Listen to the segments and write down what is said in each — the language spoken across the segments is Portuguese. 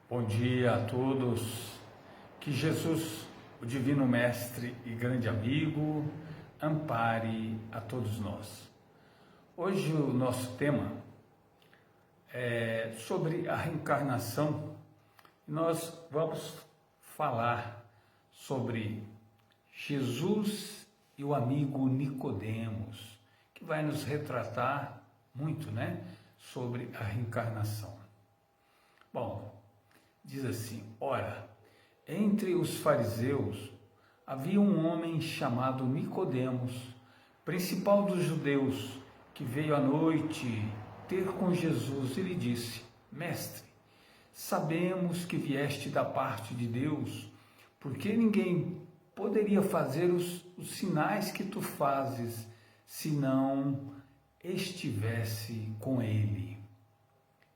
Bom dia a todos. Que Jesus, o Divino Mestre e grande amigo, ampare a todos nós. Hoje o nosso tema é sobre a reencarnação. Nós vamos falar sobre Jesus e o amigo Nicodemos, que vai nos retratar muito, sobre a reencarnação. Bom, diz assim: ora, entre os fariseus havia um homem chamado Nicodemos, principal dos judeus, que veio à noite ter com Jesus e lhe disse: Mestre, sabemos que vieste da parte de Deus, porque ninguém poderia fazer os sinais que tu fazes se não estivesse com ele.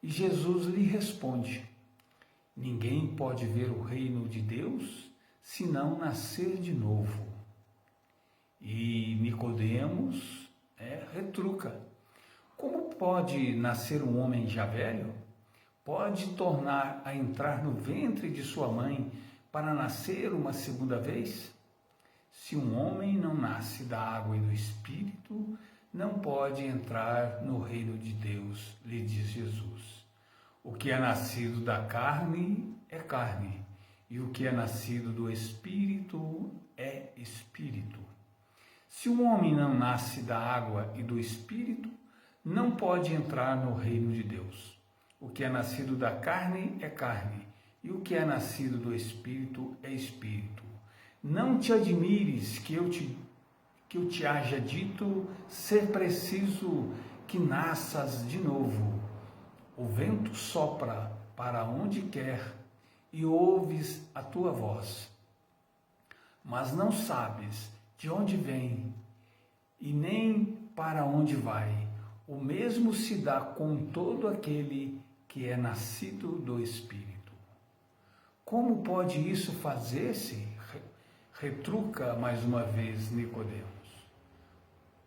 E Jesus lhe responde: ninguém pode ver o reino de Deus se não nascer de novo. E Nicodemos retruca: como pode nascer um homem já velho? Pode tornar a entrar no ventre de sua mãe para nascer uma segunda vez? Se um homem não nasce da água e do Espírito, não pode entrar no reino de Deus, lhe diz Jesus. O que é nascido da carne é carne, e o que é nascido do Espírito é Espírito. Se um homem não nasce da água e do Espírito, não pode entrar no reino de Deus. O que é nascido da carne é carne, e o que é nascido do Espírito é Espírito. Não te admires que eu te haja dito ser preciso que nasças de novo. O vento sopra para onde quer e ouves a tua voz, mas não sabes de onde vem e nem para onde vai. O mesmo se dá com todo aquele que é nascido do Espírito. Como pode isso fazer-se? Retruca mais uma vez Nicodemos.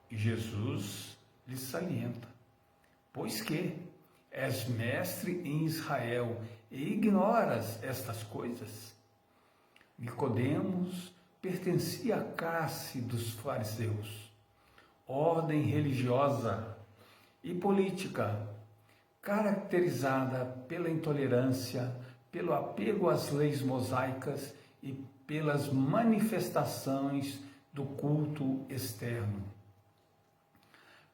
E Jesus lhe salienta: pois que és mestre em Israel e ignoras estas coisas? Nicodemos pertencia à classe dos fariseus, ordem religiosa e política, caracterizada pela intolerância, pelo apego às leis mosaicas e pelas manifestações do culto externo.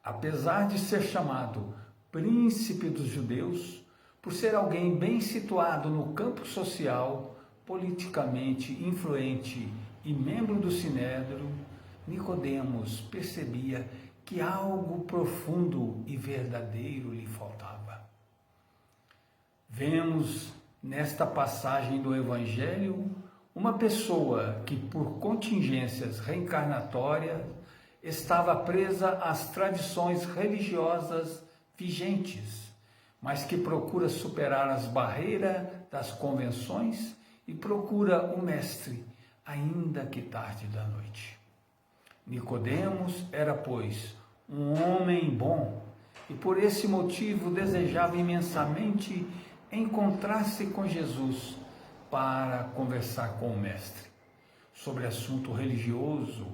Apesar de ser chamado príncipe dos judeus, por ser alguém bem situado no campo social, politicamente influente e membro do Sinédrio, Nicodemos percebia que algo profundo e verdadeiro lhe faltava. Vemos nesta passagem do Evangelho uma pessoa que, por contingências reencarnatórias, estava presa às tradições religiosas vigentes, mas que procura superar as barreiras das convenções e procura o Mestre, ainda que tarde da noite. Nicodemos era, pois, um homem bom e por esse motivo desejava imensamente encontrar-se com Jesus para conversar com o Mestre sobre assunto religioso,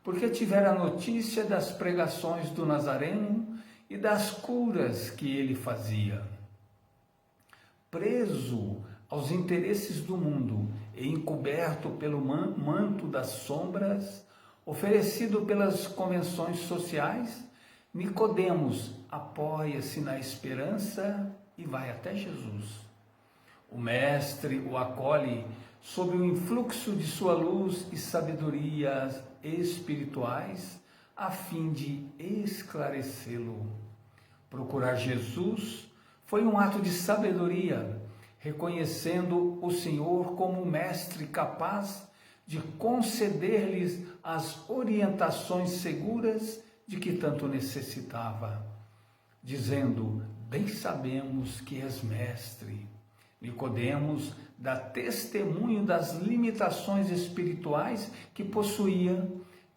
porque tivera notícia das pregações do Nazareno e das curas que ele fazia. Preso aos interesses do mundo e encoberto pelo manto das sombras oferecido pelas convenções sociais, Nicodemos apoia-se na esperança e vai até Jesus. O Mestre o acolhe sob o influxo de sua luz e sabedorias espirituais, a fim de esclarecê-lo. Procurar Jesus foi um ato de sabedoria, reconhecendo o Senhor como um mestre capaz de conceder-lhes as orientações seguras de que tanto necessitava, dizendo: bem sabemos que és mestre. Nicodemos dá testemunho das limitações espirituais que possuía,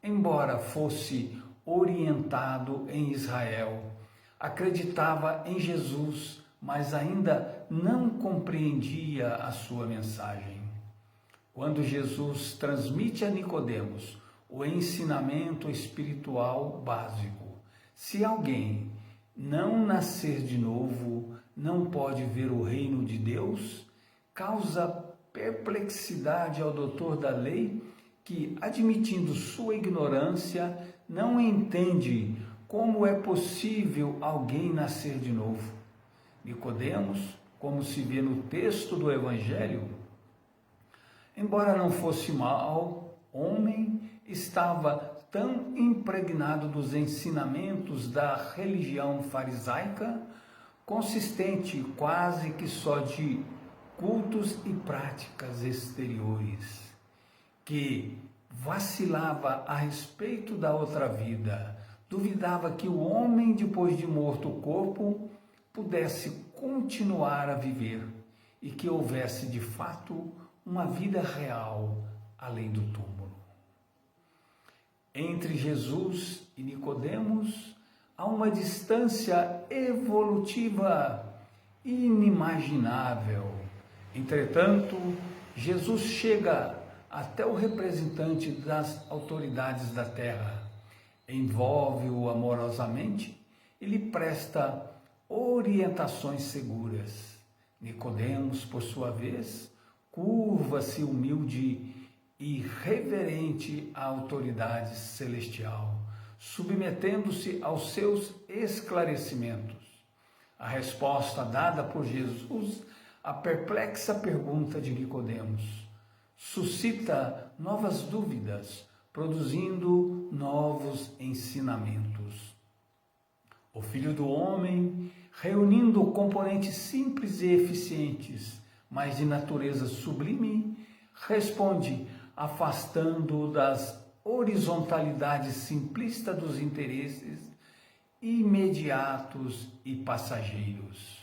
embora fosse orientado em Israel. Acreditava em Jesus, mas ainda não compreendia a sua mensagem. Quando Jesus transmite a Nicodemos o ensinamento espiritual básico, se alguém não nascer de novo, não pode ver o reino de Deus, causa perplexidade ao doutor da lei, que, admitindo sua ignorância, não entende como é possível alguém nascer de novo. Nicodemos, como se vê no texto do Evangelho, embora não fosse mau homem, estava tão impregnado dos ensinamentos da religião farisaica, consistente quase que só de cultos e práticas exteriores, que vacilava a respeito da outra vida, duvidava que o homem, depois de morto o corpo, pudesse continuar a viver e que houvesse de fato uma vida real além do túmulo. Entre Jesus e Nicodemos há uma distância evolutiva inimaginável. Entretanto, Jesus chega até o representante das autoridades da terra, envolve-o amorosamente e lhe presta orientações seguras. Nicodemos, por sua vez, curva-se humilde e reverente à autoridade celestial, submetendo-se aos seus esclarecimentos. A resposta dada por Jesus à perplexa pergunta de Nicodemos suscita novas dúvidas, produzindo novos ensinamentos. O Filho do Homem, reunindo componentes simples e eficientes, mas de natureza sublime, responde afastando das horizontalidades simplistas dos interesses imediatos e passageiros.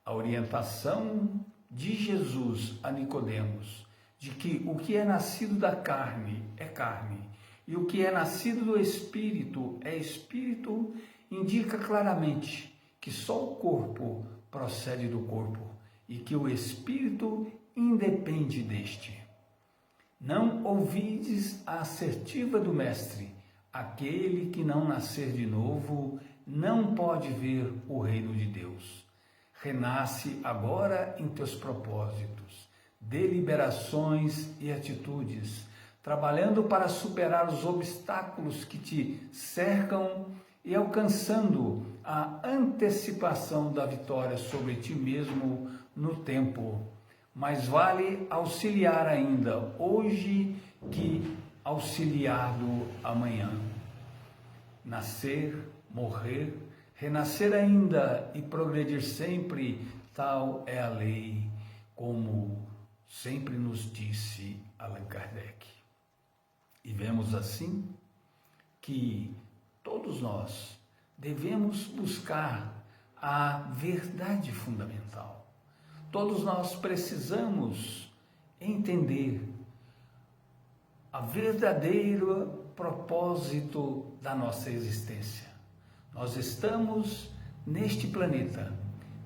A orientação de Jesus a Nicodemos de que o que é nascido da carne é carne e o que é nascido do espírito é espírito, indica claramente que só o corpo procede do corpo e que o espírito independe deste. Não ouvides a assertiva do Mestre: aquele que não nascer de novo não pode ver o reino de Deus. Renasce agora em teus propósitos, deliberações e atitudes, trabalhando para superar os obstáculos que te cercam e alcançando a antecipação da vitória sobre ti mesmo no tempo. Mais vale auxiliar ainda hoje que auxiliado amanhã. Nascer, morrer, renascer ainda e progredir sempre, tal é a lei, como sempre nos disse Allan Kardec. E vemos assim que todos nós devemos buscar a verdade fundamental. Todos nós precisamos entender o verdadeiro propósito da nossa existência. Nós estamos neste planeta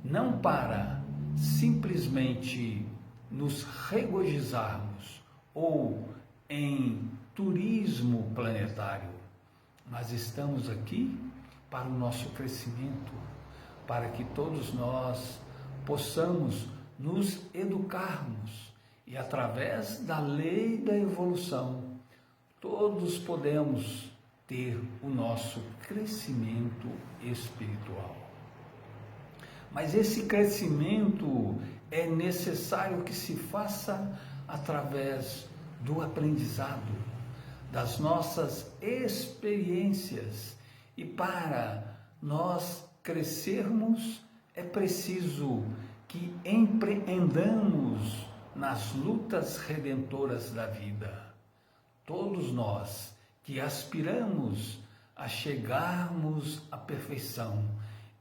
não para simplesmente nos regozijarmos ou em turismo planetário, mas estamos aqui para o nosso crescimento, para que todos nós possamos nos educarmos e, através da lei da evolução, todos podemos ter o nosso crescimento espiritual. Mas esse crescimento é necessário que se faça através do aprendizado, das nossas experiências. E para nós crescermos, é preciso que empreendamos nas lutas redentoras da vida. Todos nós que aspiramos a chegarmos à perfeição,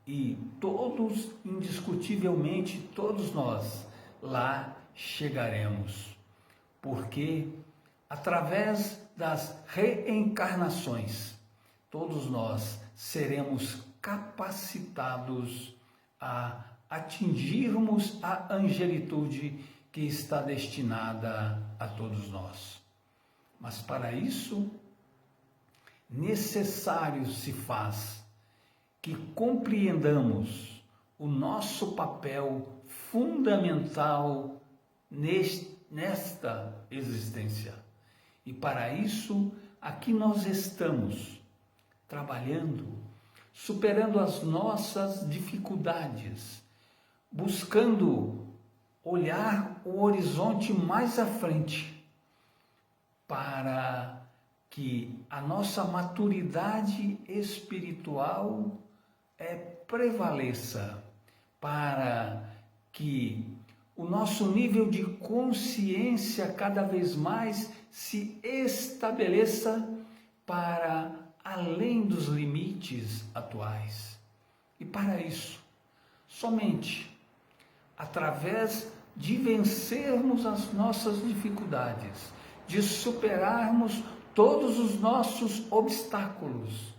e todos, indiscutivelmente, todos nós lá chegaremos, porque através das reencarnações, todos nós seremos capacitados a atingirmos a angelitude que está destinada a todos nós. Mas para isso, necessário se faz que compreendamos o nosso papel fundamental nesta existência. E para isso, aqui nós estamos trabalhando, superando as nossas dificuldades, buscando olhar o horizonte mais à frente, para que a nossa maturidade espiritual prevaleça, para que o nosso nível de consciência cada vez mais se estabeleça para além dos limites atuais. E para isso, somente através de vencermos as nossas dificuldades, de superarmos todos os nossos obstáculos,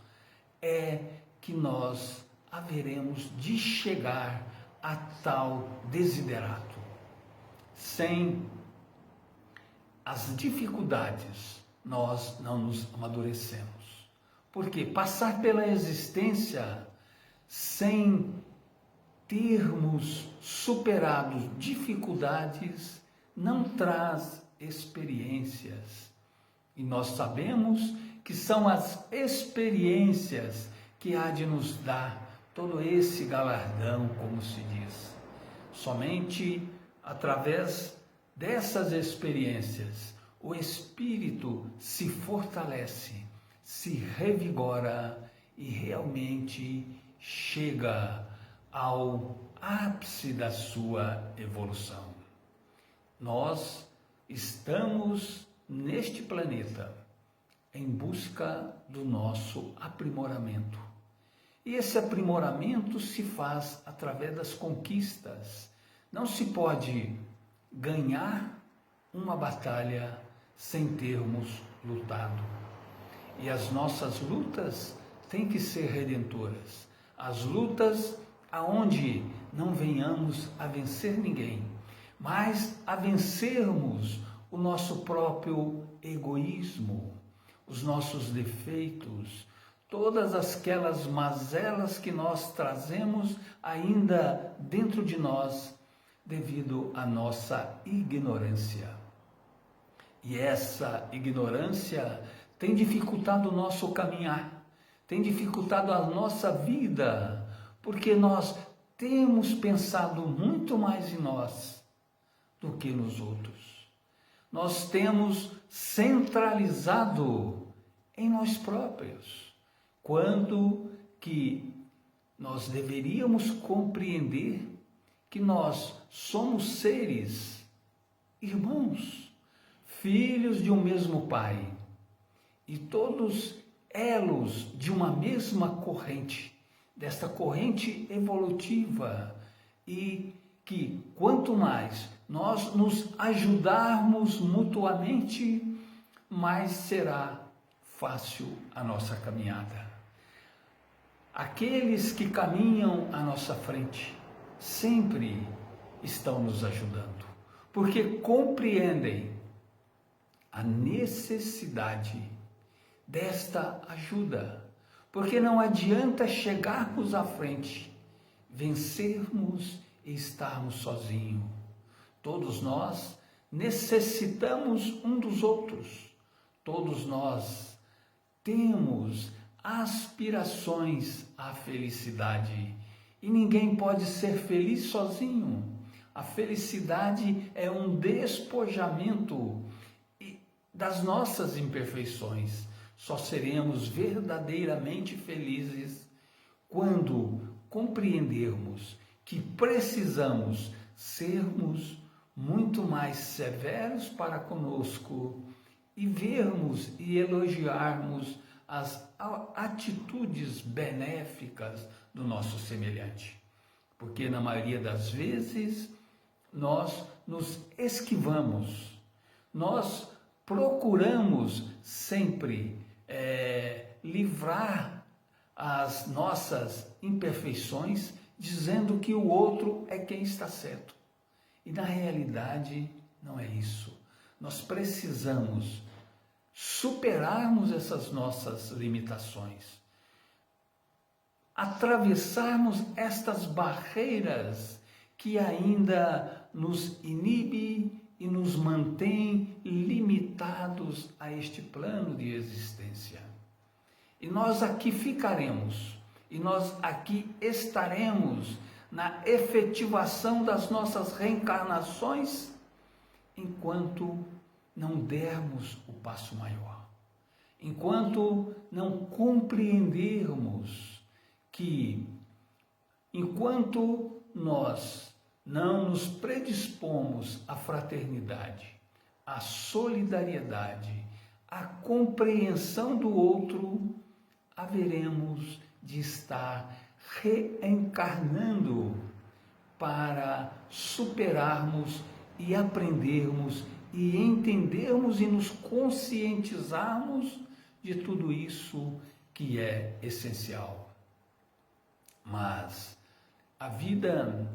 é que nós haveremos de chegar a tal desiderato. Sem as dificuldades, nós não nos amadurecemos. Porque passar pela existência sem termos superado dificuldades não traz experiências. E nós sabemos que são as experiências que há de nos dar todo esse galardão, como se diz. Somente através dessas experiências o espírito se fortalece, se revigora e realmente chega ao ápice da sua evolução. Nós estamos neste planeta em busca do nosso aprimoramento. E esse aprimoramento se faz através das conquistas. Não se pode ganhar uma batalha sem termos lutado. E as nossas lutas têm que ser redentoras. As lutas aonde não venhamos a vencer ninguém, mas a vencermos o nosso próprio egoísmo, os nossos defeitos, todas aquelas mazelas que nós trazemos ainda dentro de nós devido à nossa ignorância. E essa ignorância tem dificultado o nosso caminhar, tem dificultado a nossa vida, porque nós temos pensado muito mais em nós do que nos outros. Nós temos centralizado em nós próprios, quando que nós deveríamos compreender que nós somos seres irmãos, filhos de um mesmo Pai, e todos elos de uma mesma corrente, desta corrente evolutiva, e que quanto mais nós nos ajudarmos mutuamente, mais será fácil a nossa caminhada. Aqueles que caminham à nossa frente sempre estão nos ajudando, porque compreendem a necessidade desta ajuda, porque não adianta chegarmos à frente, vencermos e estarmos sozinhos. Todos nós necessitamos um dos outros, todos nós temos aspirações à felicidade e ninguém pode ser feliz sozinho. A felicidade é um despojamento das nossas imperfeições. Só seremos verdadeiramente felizes quando compreendermos que precisamos sermos muito mais severos para conosco e vermos e elogiarmos as atitudes benéficas do nosso semelhante. Porque na maioria das vezes nós nos esquivamos, nós procuramos sempre livrar as nossas imperfeições dizendo que o outro é quem está certo. E na realidade não é isso. Nós precisamos superarmos essas nossas limitações, atravessarmos estas barreiras que ainda nos inibe e nos mantém limitados a este plano de existência. E nós aqui ficaremos, e nós aqui estaremos na efetivação das nossas reencarnações, enquanto não dermos o passo maior, enquanto não compreendermos que, enquanto nós não nos predispomos à fraternidade, à solidariedade, à compreensão do outro, haveremos de estar reencarnando para superarmos e aprendermos e entendermos e nos conscientizarmos de tudo isso que é essencial. Mas a vida,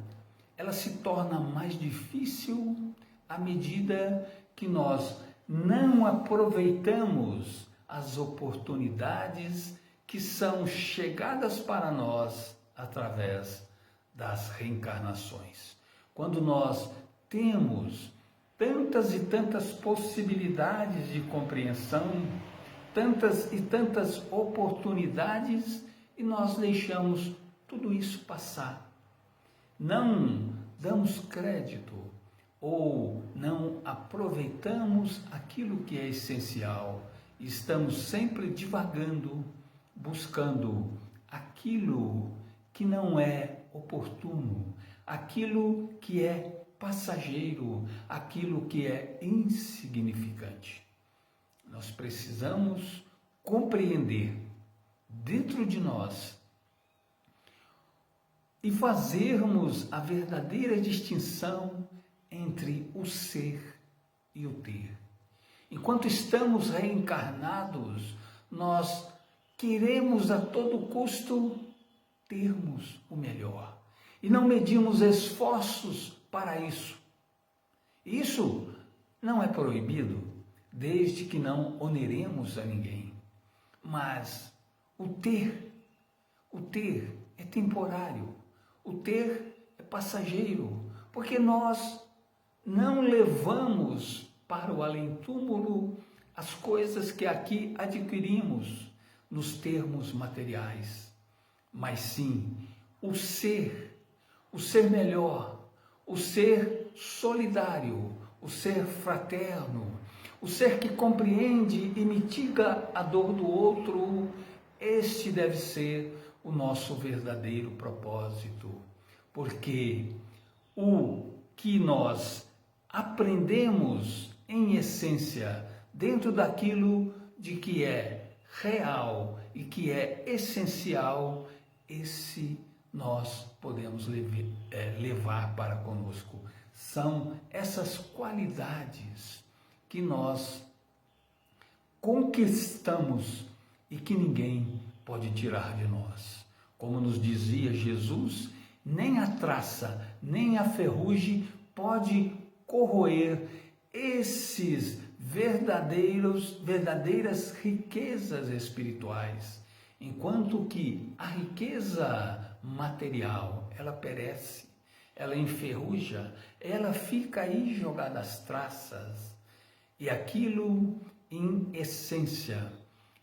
ela se torna mais difícil à medida que nós não aproveitamos as oportunidades que são chegadas para nós através das reencarnações. Quando nós temos tantas e tantas possibilidades de compreensão, tantas e tantas oportunidades, e nós deixamos tudo isso passar. Não damos crédito ou não aproveitamos aquilo que é essencial. Estamos sempre divagando, buscando aquilo que não é oportuno, aquilo que é passageiro, aquilo que é insignificante. Nós precisamos compreender dentro de nós e fazermos a verdadeira distinção entre o ser e o ter. Enquanto estamos reencarnados, nós queremos a todo custo termos o melhor e não medimos esforços para isso. Isso não é proibido, desde que não oneremos a ninguém. Mas o ter é temporário, o ter é passageiro, porque nós não levamos para o além-túmulo as coisas que aqui adquirimos nos termos materiais, mas sim o ser melhor, o ser solidário, o ser fraterno, o ser que compreende e mitiga a dor do outro. Este deve ser o nosso verdadeiro propósito, porque o que nós aprendemos em essência dentro daquilo de que é real e que é essencial, esse nós podemos levar para conosco. São essas qualidades que nós conquistamos e que ninguém pode tirar de nós. Como nos dizia Jesus, nem a traça, nem a ferrugem pode corroer esses verdadeiras riquezas espirituais, enquanto que a riqueza material, ela perece, ela enferruja, ela fica aí jogada às traças. E aquilo em essência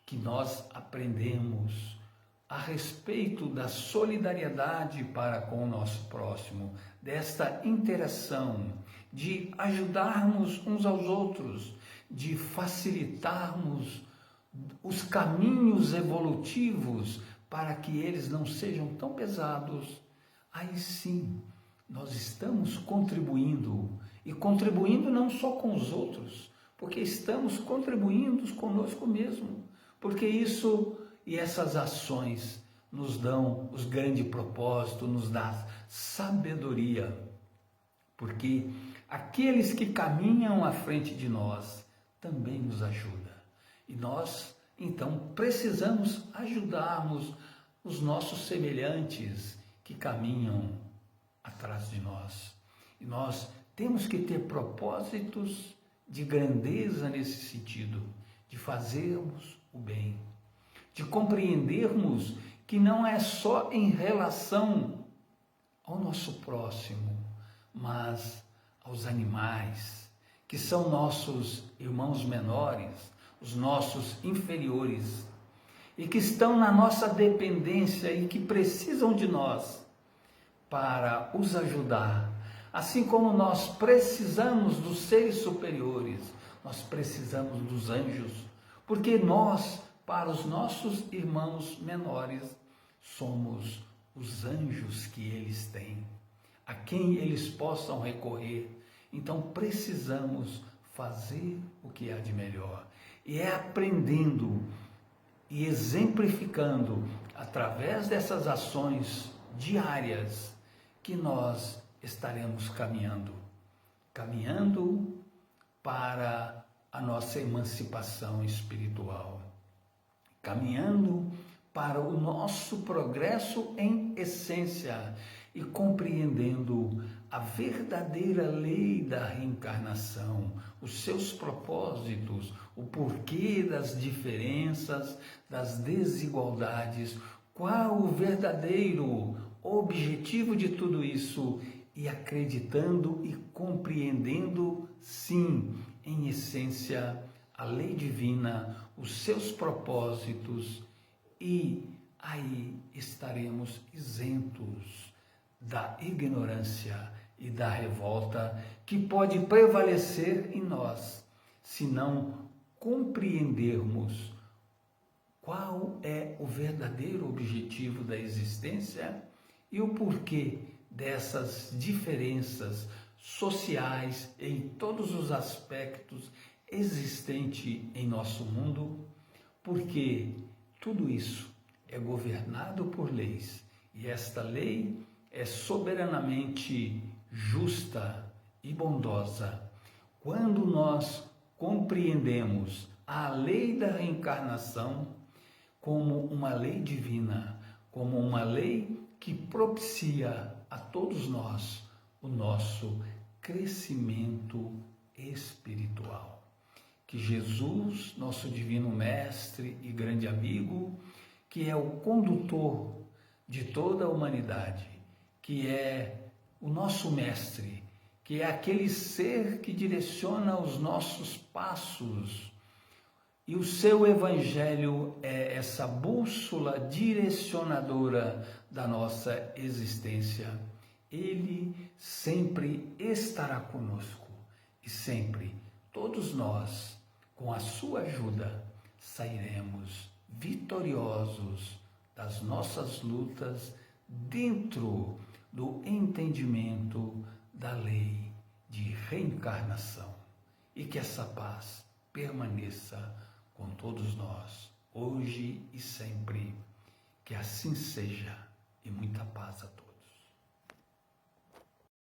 que nós aprendemos a respeito da solidariedade para com o nosso próximo, desta interação, de ajudarmos uns aos outros, de facilitarmos os caminhos evolutivos para que eles não sejam tão pesados, aí sim nós estamos contribuindo, e contribuindo não só com os outros, porque estamos contribuindo conosco mesmo, porque isso e essas ações nos dão os grandes propósitos, nos dá sabedoria, porque aqueles que caminham à frente de nós também nos ajudam. E nós, então, precisamos ajudarmos os nossos semelhantes que caminham atrás de nós. E nós temos que ter propósitos de grandeza nesse sentido, de fazermos o bem, de compreendermos que não é só em relação ao nosso próximo, mas aos animais, que são nossos irmãos menores, os nossos inferiores, e que estão na nossa dependência e que precisam de nós para os ajudar. Assim como nós precisamos dos seres superiores, nós precisamos dos anjos, porque nós, para os nossos irmãos menores, somos os anjos que eles têm, a quem eles possam recorrer. Então precisamos fazer o que há de melhor. E é aprendendo e exemplificando através dessas ações diárias que nós estaremos caminhando para a nossa emancipação espiritual, caminhando para o nosso progresso em essência e compreendendo a verdadeira lei da reencarnação, os seus propósitos, o porquê das diferenças, das desigualdades, qual o verdadeiro objetivo de tudo isso, e acreditando e compreendendo, sim, em essência, a lei divina, os seus propósitos, e aí estaremos isentos da ignorância e da revolta que pode prevalecer em nós, se não compreendermos qual é o verdadeiro objetivo da existência e o porquê dessas diferenças sociais em todos os aspectos existentes em nosso mundo, porque tudo isso é governado por leis, e esta lei é soberanamente justa e bondosa. Quando nós compreendemos a lei da reencarnação como uma lei divina, como uma lei que propicia a todos nós o nosso crescimento espiritual. Que Jesus, nosso divino mestre e grande amigo, que é o condutor de toda a humanidade, que é o nosso mestre, que é aquele ser que direciona os nossos passos, e o seu evangelho é essa bússola direcionadora da nossa existência. Ele sempre estará conosco e sempre todos nós, com a sua ajuda, sairemos vitoriosos das nossas lutas dentro do entendimento da lei de reencarnação. E que essa paz permaneça com todos nós, hoje e sempre. Que assim seja, e muita paz a todos.